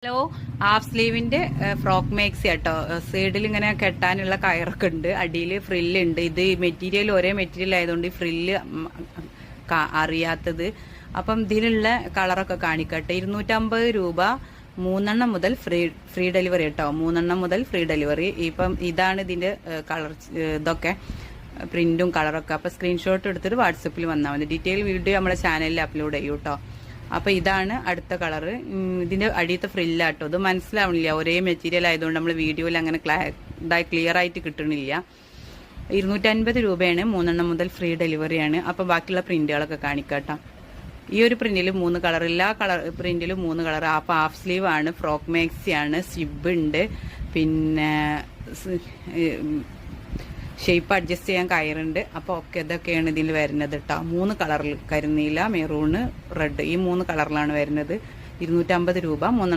Hello, half സ്ലീവിന്റെ frock maxi കേട്ടോ. സൈഡിൽ ഇങ്ങനെ കെട്ടാനുള്ള കയറൊക്കെ ഉണ്ട്, അടിയിൽ ഫ്രില്ല് ഉണ്ട്. ഇത് മെറ്റീരിയൽ ഒരേ മെറ്റീരിയൽ ആയതുകൊണ്ട് ഈ ഫ്രില്ല് അറിയാത്തത്. അപ്പം ഇതിലുള്ള കളറൊക്കെ കാണിക്കട്ടെ. 250 രൂപ, 3 എണ്ണം മുതൽ ഫ്രീ ഡെലിവറി കേട്ടോ. 3 എണ്ണം മുതൽ ഫ്രീ ഡെലിവറി. ഇപ്പം ഇതാണ് ഇതിന്റെ കളർ, ഇതൊക്കെ പ്രിന്റും കളറൊക്കെ. അപ്പൊ സ്ക്രീൻഷോട്ട് എടുത്തിട്ട് വാട്സപ്പിൽ വന്നാൽ മതി. ഡീറ്റെയിൽ വീഡിയോ നമ്മുടെ ചാനലിൽ അപ്ലോഡ് ചെയ്യും കേട്ടോ. അപ്പൊ ഇതാണ് അടുത്ത കളറ്. ഇതിന്റെ അടിയത്തെ ഫ്രില്ലാട്ടോ. ഇത് മനസ്സിലാവണില്ല, ഒരേ മെറ്റീരിയൽ ആയതുകൊണ്ട് നമ്മൾ വീഡിയോയിൽ അങ്ങനെ ക്ലിയർ ആയിട്ട് കിട്ടണില്ല. 250 രൂപയാണ്, 3 എണ്ണം മുതൽ ഫ്രീ ഡെലിവറിയാണ്. അപ്പൊ ബാക്കിയുള്ള പ്രിന്റുകളൊക്കെ കാണിക്കാട്ടോ. ഈ ഒരു പ്രിന്റിൽ 3 കളർ, എല്ലാ കളർ പ്രിന്റിലും 3 കളർ. അപ്പൊ ഹാഫ് സ്ലീവ് ആണ്, ഫ്രോക്ക് മാക്സി ആണ്, സിബ് ഉണ്ട്, പിന്നെ ഷേപ്പ് അഡ്ജസ്റ്റ് ചെയ്യാൻ കയറുണ്ട്. അപ്പോൾ ഒക്കെ ഇതൊക്കെയാണ് ഇതിൽ വരുന്നത് കേട്ടോ. 3 കളറിൽ, കരിനീല, മെറൂണ്, റെഡ്, ഈ 3 കളറിലാണ് വരുന്നത്. 250 രൂപ, 3